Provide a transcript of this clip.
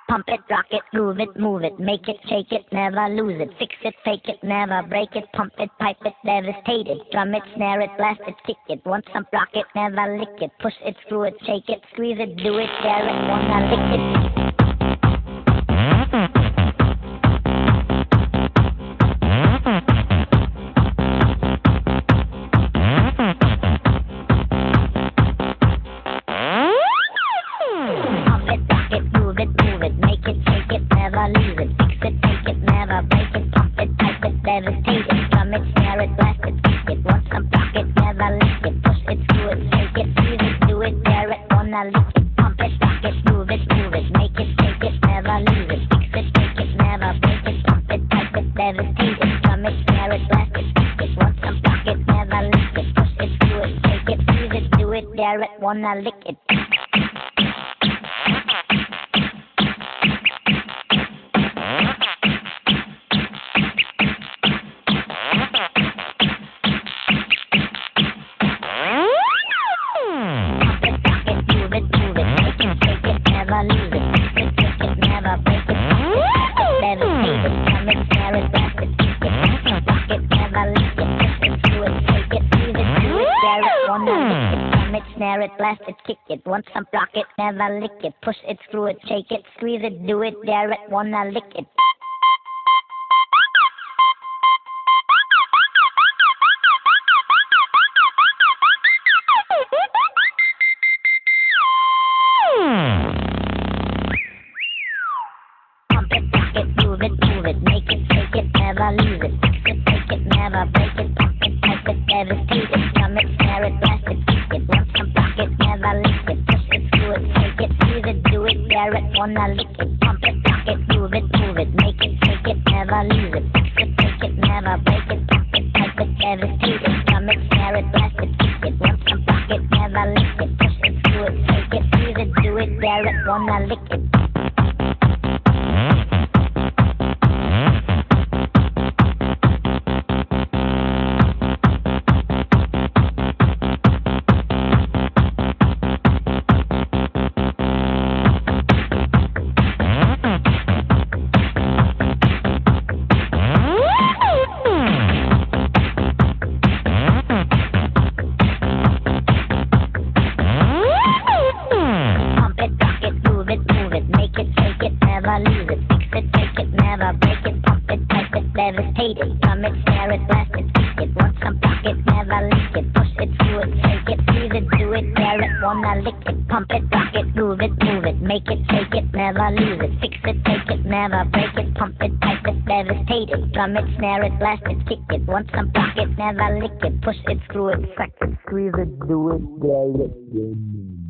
Pump it, rock it, groove it, move it, make it, shake it, never lose it, fix it, fake it, never break it, pump it, pipe it, devastate it, drum it, snare it, blast it, kick it, want some rock it, never lick it, push it, screw it, shake it, squeeze it, do it, dare it, wanna lick it. Devastate it, drum it, snare it, blast it, kick it, want some rock it, never lick it, push it, screw it, shake it, squeeze it, do it, dare it, wanna lick it, pump it, rock it, move it, make it, shake it, never lose it, fix it, take it, never break it, pump it, pipe it, devastate it, drum it, snare it, blast it, kick it, want some rock it, never lick it, push it, screw it, shake it, squeeze it, do it, dare it, wanna lick it. Snare it, blast it, kick it, want some rock it, never lick it, push it, screw it, shake it, squeeze it, do it, dare it, wanna lick it. Pump it, rock it, move it, make it, shake it, never lose it, fix it, take it, never break it, pump it, pipe it, devastate it, drum it, snare it, blast it, kick it, want some rock it, never lick it, push it, screw it, shake it, squeeze it, do it, dare it, wanna lick it, pump it, rock it, move it, make it, shake it, never lose it, fix it, take it, never break it, pump it, pipe it, devastate it, drum it, snare it, blast it, kick it, want some rock it, never lick it, push it, screw it, shake it, squeeze it, do it, dare it, wanna lick it. Lose it, fix it, take it, never break it, pump it, pipe it, devastate it, drum it, snare it, blast it, kick it, want some rock it, never lick it, push it, screw it, shake it, squeeze it, do it, dare it, wanna lick it, pump it, rock it, move it, make it, shake it, never lose it, fix it, take it, never break it, pump it, pipe it, devastate it, drum it, snare it, blast it, kick it, want some rock it, never lick it, push it, screw it, crack it, squeeze it, do it, dare it.